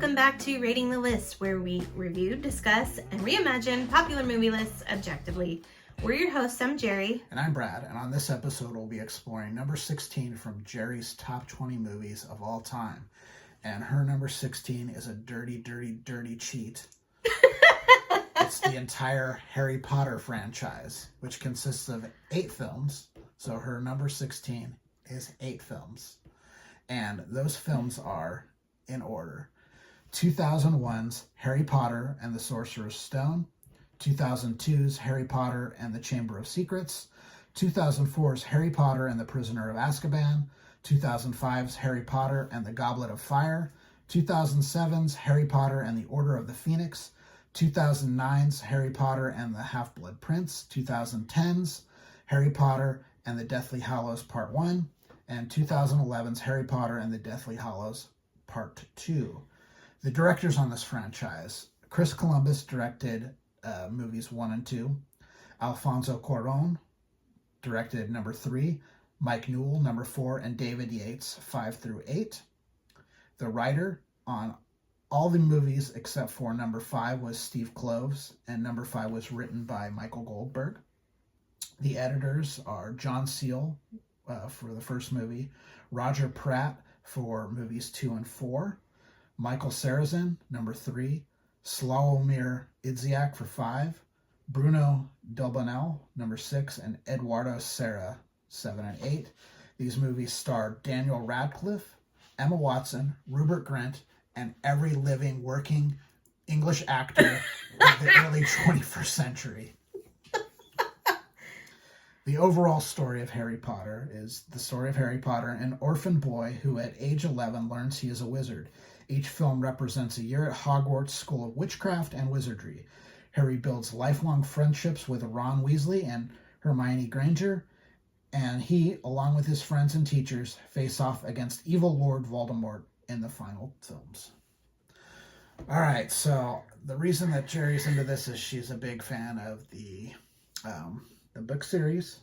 welcome back to Rating the List, where we review, discuss, and reimagine popular movie lists objectively. We're your hosts. I'm Jeri. And I'm Brad, and on this episode we'll be exploring number 16 from Jeri's top 20 movies of all time. And her number 16 is a dirty, dirty, dirty cheat. It's the entire Harry Potter franchise, which consists of 8 films. So her number 16 is 8 films. And those films are, in order, 2001's Harry Potter and the Sorcerer's Stone, 2002's Harry Potter and the Chamber of Secrets, 2004's Harry Potter and the Prisoner of Azkaban, 2005's Harry Potter and the Goblet of Fire, 2007's Harry Potter and the Order of the Phoenix, 2009's Harry Potter and the Half-Blood Prince, 2010's Harry Potter and the Deathly Hallows Part 1, and 2011's Harry Potter and the Deathly Hallows Part 2. The directors on this franchise: Chris Columbus directed movies 1 and 2. Alfonso Cuarón directed number 3. Mike Newell, number 4, and David Yates, 5 through 8. The writer on all the movies except for number 5 was Steve Kloves, and number 5 was written by Michael Goldberg. The editors are John Seal for the first movie, Roger Pratt for movies 2 and 4, Michael Sarrazin, number 3, Slawomir Idziak for 5, Bruno Delbonnel, number 6, and Eduardo Serra, 7 and 8. These movies star Daniel Radcliffe, Emma Watson, Rupert Grint, and every living working English actor of the early 21st century. The overall story of Harry Potter is the story of Harry Potter, an orphan boy who at age 11 learns he is a wizard. Each film represents a year at Hogwarts School of Witchcraft and Wizardry. Harry builds lifelong friendships with Ron Weasley and Hermione Granger, and he, along with his friends and teachers, face off against evil Lord Voldemort in the final films. All right, so the reason that Jeri's into this is she's a big fan of the book series.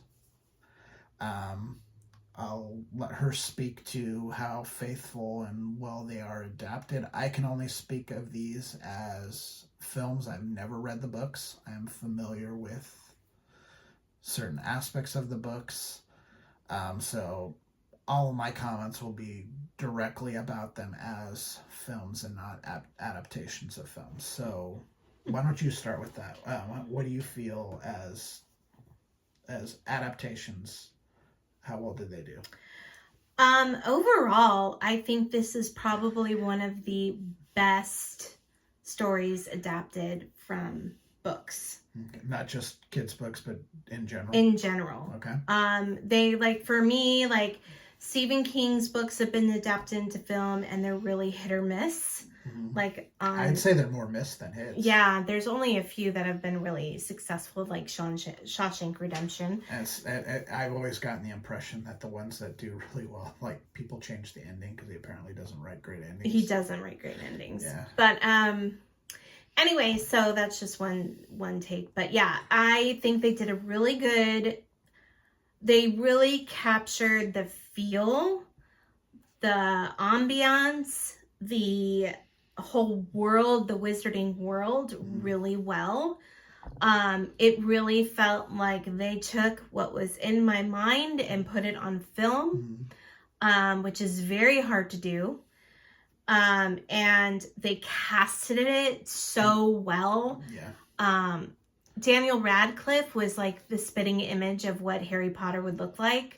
I'll let her speak to how faithful and well they are adapted. I can only speak of these as films. I've never read the books. I am familiar with certain aspects of the books. So all of my comments will be directly about them as films and not adaptations of films. So why don't you start with that? What do you feel as adaptations? How well did they do? Overall, I think this is probably one of the best stories adapted from books. Okay. Not just kids' books, but in general? In general. Okay. They, for me, Stephen King's books have been adapted into film, and they're really hit or miss. Mm-hmm. I'd say they're more missed than hits. Yeah, there's only a few that have been really successful, like Shawshank Redemption. I've always gotten the impression that the ones that do really well, people change the ending because he apparently doesn't write great endings. He doesn't write great endings. Yeah. But anyway, so that's just one take. But yeah, I think they did a really good. They really captured the feel, the ambiance, the whole world, the wizarding world, really well. It really felt like they took what was in my mind and put it on film, which is very hard to do. And they casted it so well. Yeah. Daniel Radcliffe was like the spitting image of what Harry Potter would look like.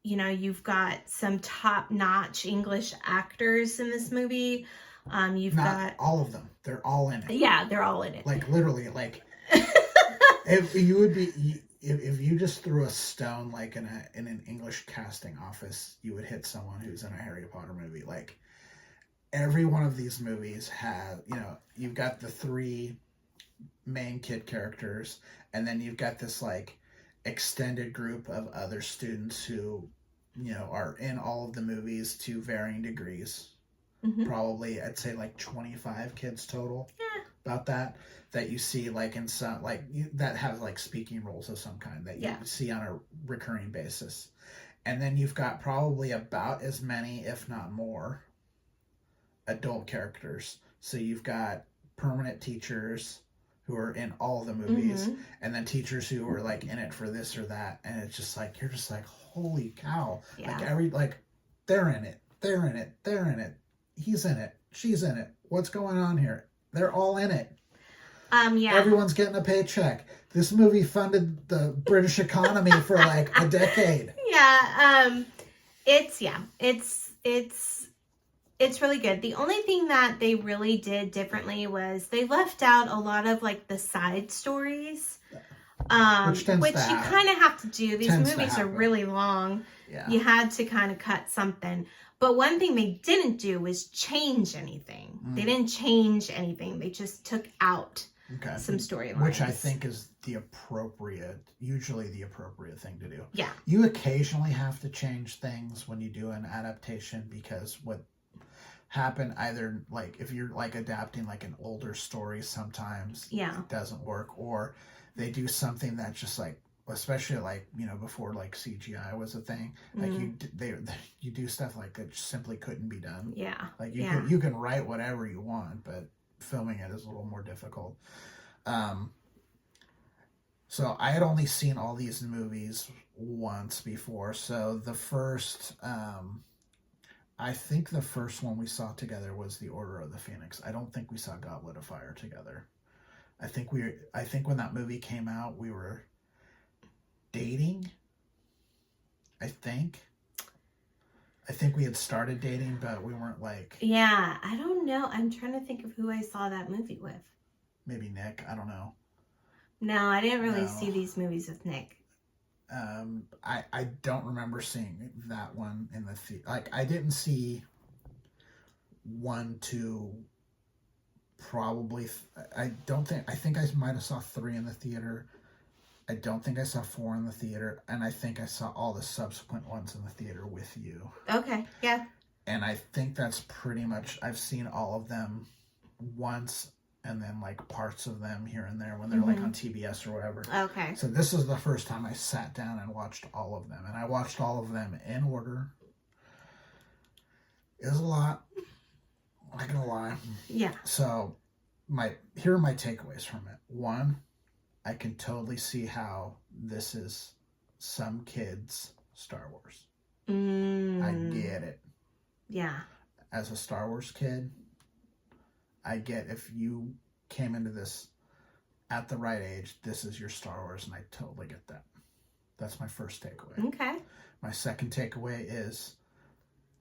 You've got some top-notch English actors in this movie. Not got all of them. They're all in it. Yeah, they're all in it. Literally, if you just threw a stone in an English casting office, you would hit someone who's in a Harry Potter movie. Every one of these movies have, you've got the 3 main kid characters, and then you've got this extended group of other students who are in all of the movies to varying degrees. Mm-hmm. Probably I'd say 25 kids total. Yeah. About that you see in some that have speaking roles of some kind that you see on a recurring basis. And then you've got probably about as many, if not more, adult characters. So you've got permanent teachers who are in all the movies, and then teachers who are like in it for this or that, and it's just like you're just like, holy cow! Yeah. Like they're in it, they're in it, they're in it. He's in it, she's in it. What's going on here? They're all in it. Yeah. Everyone's getting a paycheck. This movie funded the British economy for like a decade. Yeah. It's really good. The only thing that they really did differently was they left out a lot of like the side stories, which you kind of have to do. These movies are really long. Yeah. You had to kind of cut something. But one thing they didn't do was change anything. They didn't change anything. They just took out some storylines. Which I think is usually the appropriate thing to do. Yeah. You occasionally have to change things when you do an adaptation, because what happened, either like if you're like adapting like an older story, sometimes it doesn't work, or they do something that's just like, especially like, you know, before like CGI was a thing, like you do stuff like that just simply couldn't be done. Yeah. Like you can write whatever you want, but filming it is a little more difficult. So I had only seen all these movies once before. So the first, I think the first one we saw together was The Order of the Phoenix. I don't think we saw Goblet of Fire together. I think when that movie came out, we were dating. I think we had started dating, but we weren't like... Yeah, I don't know. I'm trying to think of who I saw that movie with. Maybe Nick. I don't know. No, I didn't really see these movies with Nick. I don't remember seeing that one in the theater. Like, I didn't see 1, 2, probably. I think I might have saw 3 in the theater. I don't think I saw 4 in the theater, and I think I saw all the subsequent ones in the theater with you. Okay, yeah. And I think that's pretty much, I've seen all of them once, and then like parts of them here and there when they're like on TBS or whatever. Okay. So this is the first time I sat down and watched all of them, and I watched all of them in order. It was a lot. I'm not gonna lie. Yeah. So here are my takeaways from it. 1, I can totally see how this is some kids' Star Wars. I get it. Yeah. As a Star Wars kid, I get if you came into this at the right age, this is your Star Wars, and I totally get that. That's my first takeaway. Okay. My second takeaway is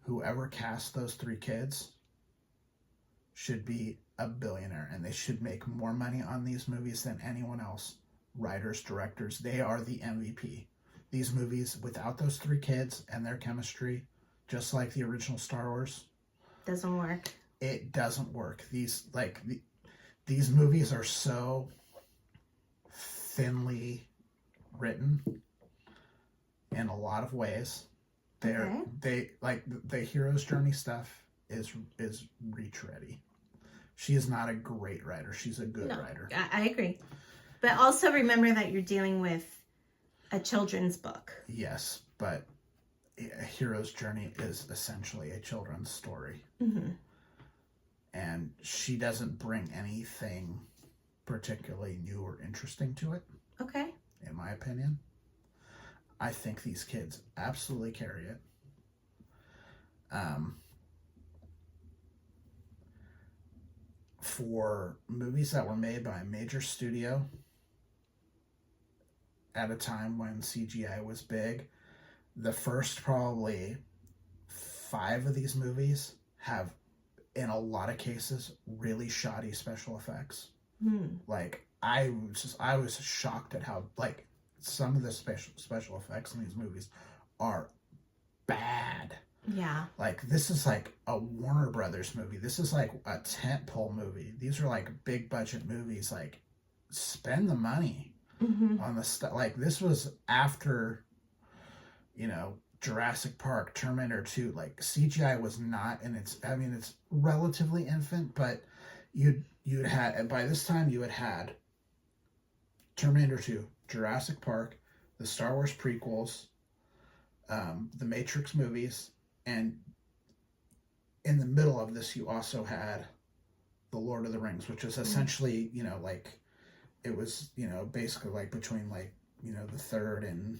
whoever cast those 3 kids should be a billionaire, and they should make more money on these movies than anyone else. Writers, directors, they are the MVP. These movies, without those 3 kids and their chemistry, just like the original Star Wars, doesn't work. It doesn't work. These movies are so thinly written in a lot of ways. They like the hero's journey stuff is reach ready. She is not a great writer. She's a good writer. I agree. But also remember that you're dealing with a children's book. Yes, but a hero's journey is essentially a children's story. And she doesn't bring anything particularly new or interesting to it. Okay. In my opinion. I think these kids absolutely carry it. For movies that were made by a major studio at a time when CGI was big, the first probably 5 of these movies have, in a lot of cases, really shoddy special effects. Like, I was shocked at how, like, some of the special effects in these movies are bad. Yeah. Like, this is like a Warner Brothers movie. This is like a tentpole movie. These are like big budget movies. Like, spend the money on the stuff. Like, this was after, you know, Jurassic Park, Terminator 2. Like, CGI was not in its, I mean, it's relatively infant, but you'd had, by this time you had Terminator 2, Jurassic Park, the Star Wars prequels, the Matrix movies, and in the middle of this, you also had the Lord of the Rings, which is essentially, you know, like, it was, you know, basically like between like, you know, the third and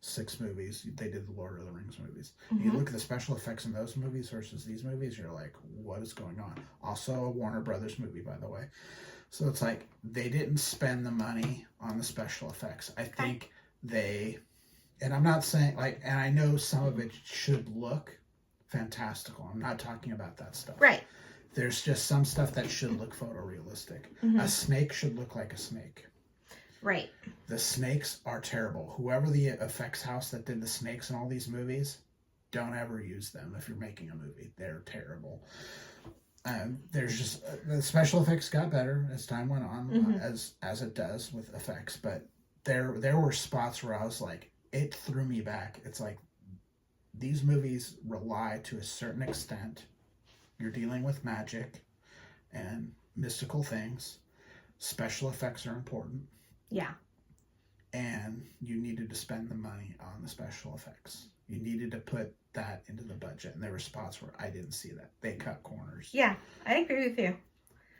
sixth movies, they did the Lord of the Rings movies. You look at the special effects in those movies versus these movies, you're like, what is going on? Also a Warner Brothers movie, by the way. So it's like, they didn't spend the money on the special effects. I think they, and I'm not saying like, and I know some of it should look fantastical. I'm not talking about that stuff. Right. There's just some stuff that should look photorealistic. A snake should look like a snake. Right. The snakes are terrible. Whoever the effects house that did the snakes in all these movies, don't ever use them if you're making a movie. They're terrible. There's just the special effects got better as time went on, as it does with effects. But there were spots where I was like, it threw me back. It's like, these movies rely to a certain extent. You're dealing with magic and mystical things. Special effects are important. Yeah. And you needed to spend the money on the special effects. You needed to put that into the budget. And there were spots where I didn't see that. They cut corners. Yeah, I agree with you.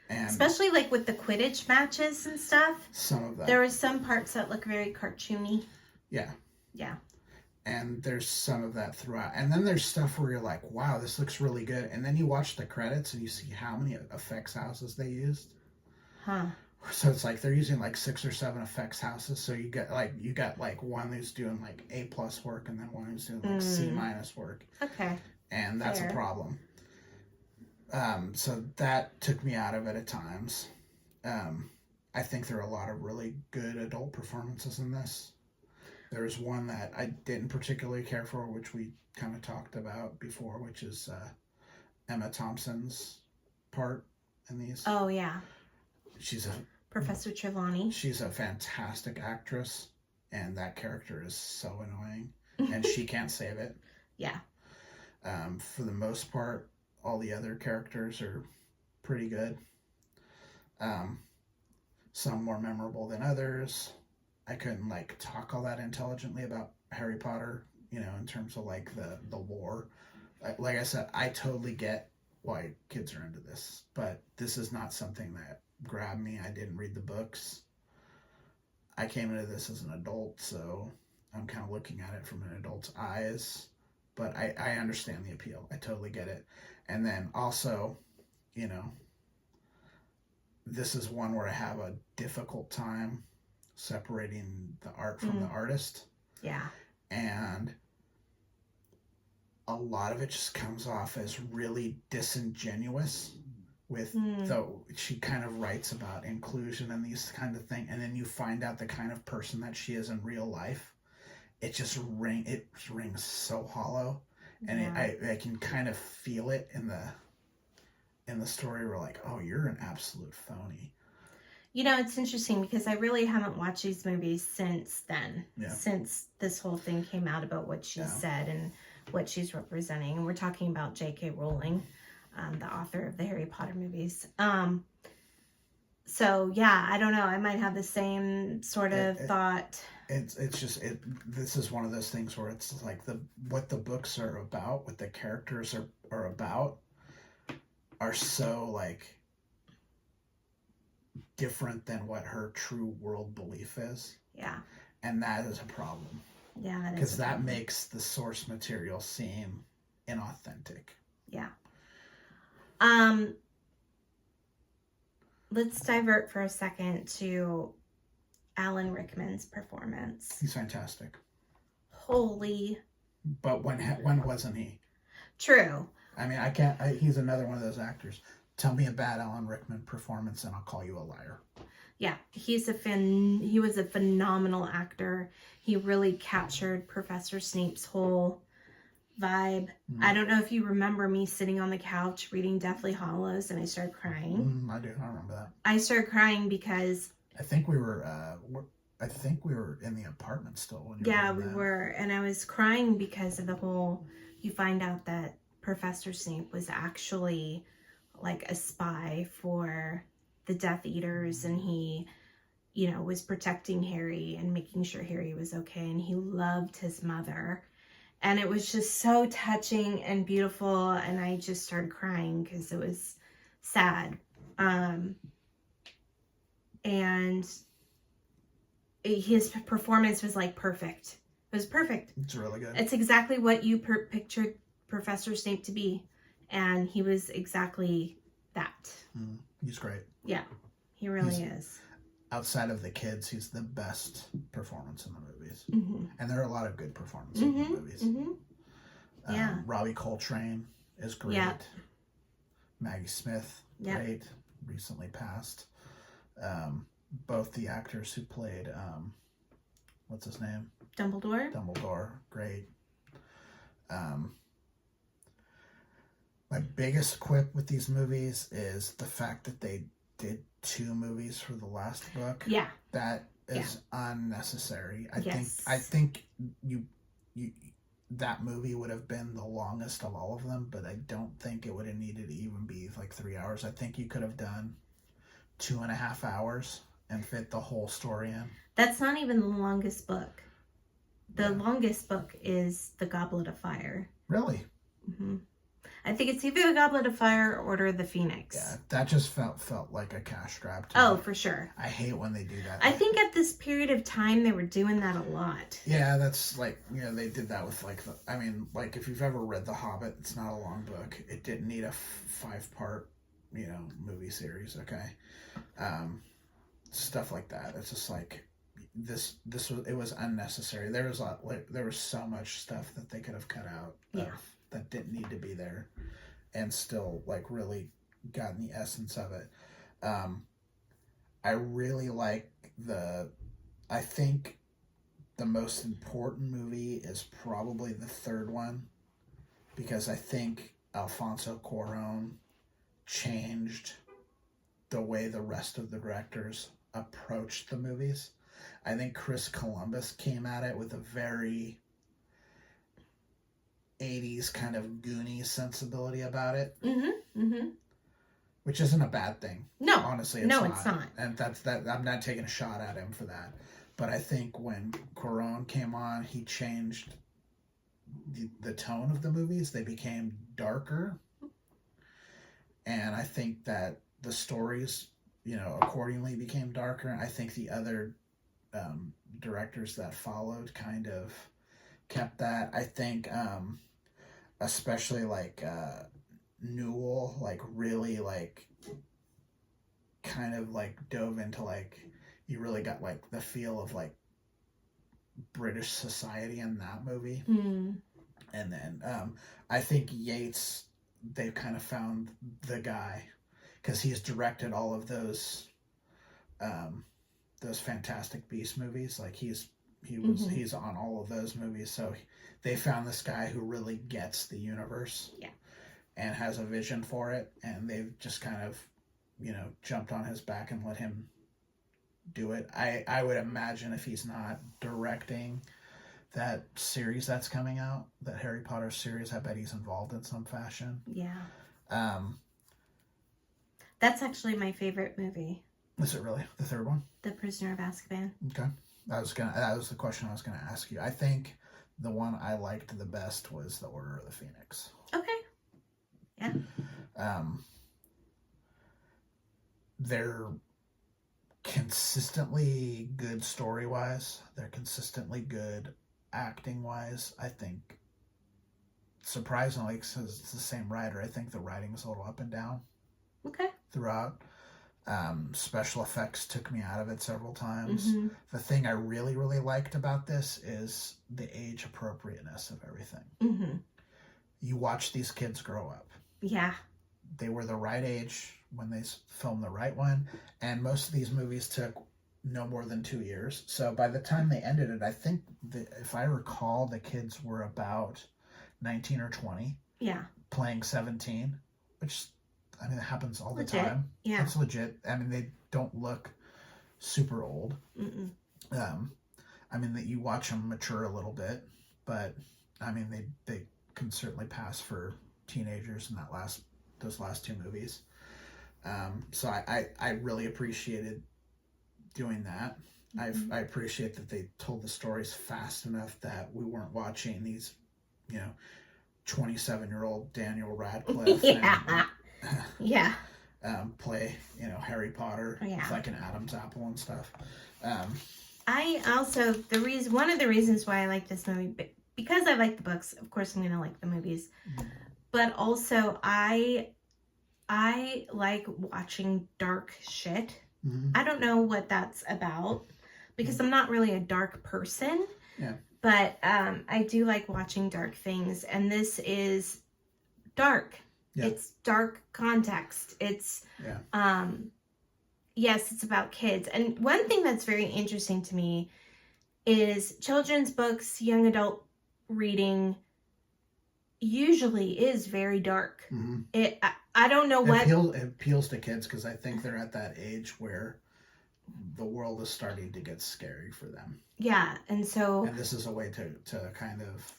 And especially like with the Quidditch matches and stuff. Some of that. There were some parts that look very cartoony. Yeah. Yeah. And there's some of that throughout. And then there's stuff where you're like, wow, this looks really good. And then you watch the credits and you see how many effects houses they used. Huh. So it's like they're using like 6 or 7 effects houses. So you got like one who's doing like A+ work and then one who's doing like C- work. Okay. And that's Fair. a problem. So that took me out of it at times. I think there are a lot of really good adult performances in this. There was one that I didn't particularly care for, which we kind of talked about before, which is Emma Thompson's part in these. Oh, yeah. She's Professor Trelawney. She's a fantastic actress, and that character is so annoying, and she can't save it. Yeah. For the most part, all the other characters are pretty good. Some more memorable than others. I couldn't like talk all that intelligently about Harry Potter, you know, in terms of like the lore. Like I said, I totally get why kids are into this, but this is not something that grabbed me. I didn't read the books. I came into this as an adult, so I'm kind of looking at it from an adult's eyes, but I understand the appeal. I totally get it. And then also, you know, this is one where I have a difficult time separating the art from the artist. Yeah. And a lot of it just comes off as really disingenuous with she kind of writes about inclusion and these kind of things, and then you find out the kind of person that she is in real life. It just rings so hollow, and I can kind of feel it in the story. We're like, oh, you're an absolute phony. You know, it's interesting because I really haven't watched these movies since then. Yeah. Since this whole thing came out about what she said and what she's representing. And we're talking about J.K. Rowling, the author of the Harry Potter movies. So, yeah, I don't know. I might have the same sort of thought. This is one of those things where it's like what the books are about, what the characters are about, are so, like, different than what her true world belief is. Yeah. And that is a problem. Yeah, that is. Because that makes the source material seem inauthentic. Yeah. Let's divert for a second to Alan Rickman's performance. He's fantastic. Holy. But when wasn't he? True. I mean, he's another one of those actors. Tell me a bad Alan Rickman performance and I'll call you a liar. Yeah, he was a phenomenal actor. He really captured Professor Snape's whole vibe. I don't know if you remember me sitting on the couch reading Deathly Hallows and I started crying. I do. I remember that. I started crying because I think we were in the apartment still when you we were, and I was crying because of the whole. You find out that Professor Snape was actually like a spy for the Death Eaters, and he, you know, was protecting Harry and making sure Harry was okay, and he loved his mother, And it was just so touching and beautiful, and I just started crying because it was sad. And his performance was like perfect. It was perfect. It's really good. It's exactly what you pictured Professor Snape to be, and he was exactly that. He's great. Yeah, he really is. Outside of the kids, he's the best performance in the movies. Mm-hmm. And there are a lot of good performances in the movies. Mm-hmm. Yeah. Robbie Coltrane is great. Yeah. Maggie Smith, great. Recently passed. Both the actors who played, what's his name? Dumbledore, great. My biggest quip with these movies is the fact that they did 2 movies for the last book. Yeah. That is unnecessary. I Yes. think you that movie would have been the longest of all of them, but I don't think it would have needed to even be like 3 hours. I think you could have done 2.5 hours and fit the whole story in. That's not even the longest book. The longest book is The Goblet of Fire. Really? Mm-hmm. I think it's either The Goblet of Fire or Order of the Phoenix. Yeah, that just felt like a cash grab to Oh, me. for sure. I hate when they do that. I think at this period of time they were doing that a lot. Yeah, that's like, they did that with like, if you've ever read The Hobbit, it's not a long book. It didn't need a 5-part, movie series, okay? Stuff like that. It's just like, it was unnecessary. There was so much stuff that they could have cut out that didn't need to be there, and still really gotten the essence of it. I really like I think the most important movie is probably the third one, because I think Alfonso Cuarón changed the way the rest of the directors approached the movies. I think Chris Columbus came at it with a very 80s kind of Goonies sensibility about it. Mm-hmm. Mm-hmm. Which isn't a bad thing. No. Honestly, it's not. And that's I'm not taking a shot at him for that. But I think when Cuarón came on, he changed the tone of the movies. They became darker. And I think that the stories, accordingly became darker. I think the other directors that followed kind of kept that. I think especially Newell really kind of dove into you really got the feel of British society in that movie. And then I think Yates, they kind of found the guy, because he's directed all of those Fantastic Beasts movies. He's on all of those movies, so they found this guy who really gets the universe and has a vision for it, and they've just kind of jumped on his back and let him do it. I would imagine if he's not directing that series that's coming out, that Harry Potter series, I bet he's involved in some fashion. That's actually my favorite movie. Is it really? The third one? The Prisoner of Azkaban. Okay. That was the question I was gonna ask you. I think the one I liked the best was The Order of the Phoenix. Okay. Yeah. They're consistently good story-wise. They're consistently good acting-wise. I think, surprisingly, because it's the same writer, I think the writing is a little up and down. Okay. Throughout. Special effects took me out of it several times. Mm-hmm. The thing I really, really liked about this is the age appropriateness of everything. Mm-hmm. You watch these kids grow up. Yeah. They were the right age when they filmed the right one, and most of these movies took no more than 2 years. So by the time they ended it, I think, if I recall, the kids were about 19 or 20. Yeah. Playing 17, which, it happens all the time. Yeah. It's legit. They don't look super old. Mm-mm. That you watch them mature a little bit, but they can certainly pass for teenagers in those last 2 movies. So I really appreciated doing that. Mm-hmm. I appreciate that they told the stories fast enough that we weren't watching these you know, 27-year-old Daniel Radcliffe Yeah. Yeah. play, you know, Harry Potter Yeah. with like an Adam's apple and stuff. I also, one of the reasons why I like this movie, because I like the books, of course I'm going to like the movies, but also I like watching dark shit. Mm-hmm. I don't know what that's about because I'm not really a dark person. Yeah. But I do like watching dark things, and this is dark. Yeah. It's dark context. It's yes, it's about kids. And one thing that's very interesting to me is children's books, young adult reading usually is very dark. Mm-hmm. I don't know what it appeals to kids because I think they're at that age where the world is starting to get scary for them. Yeah, and this is a way to kind of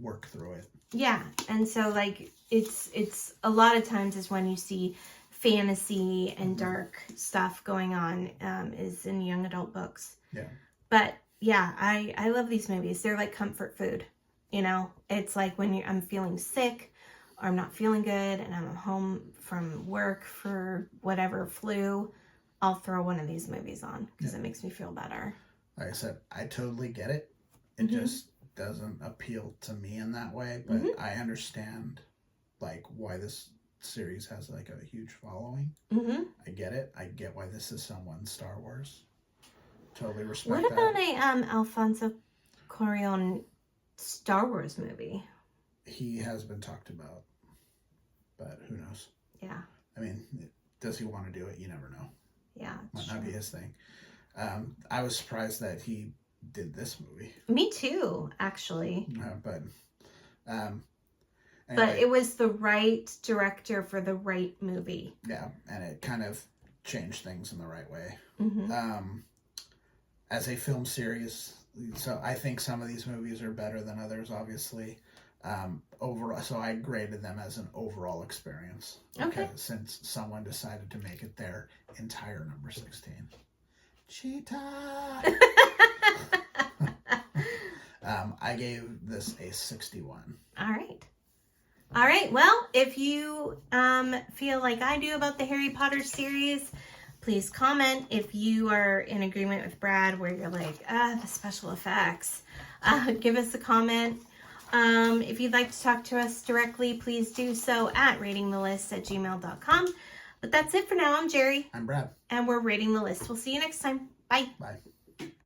work through it. Yeah, and so like it's a lot of times is when you see fantasy and dark stuff going on is in young adult books. Yeah. But yeah, I love these movies. They're like comfort food. You know, it's like when I'm feeling sick or I'm not feeling good and I'm home from work for whatever flu, I'll throw one of these movies on because it makes me feel better. Like I said, I totally get it. It just doesn't appeal to me in that way, but I understand like why this series has like a huge following. I get it. I get why this is someone's Star Wars. Totally respect what about that. a Alfonso Cuarón Star Wars movie? He has been talked about, but who knows? Yeah. I mean, does he want to do it? You never know. Yeah. Might not be his thing. I was surprised that he did this movie. Me too, actually. But anyway, but it was the right director for the right movie. Yeah, and it kind of changed things in the right way. As a film series, so I think some of these movies are better than others, obviously. Overall, so I graded them as an overall experience. Okay. Since someone decided to make it their entire number 16. Cheetah! I gave this a 61. All right. Well, if you feel like I do about the Harry Potter series, please comment. If you are in agreement with Brad where you're like, the special effects, give us a comment. If you'd like to talk to us directly, please do so at ratingthelist@gmail.com. But that's it for now. I'm Jeri. I'm Brad. And we're Rating the List. We'll see you next time. Bye. Bye.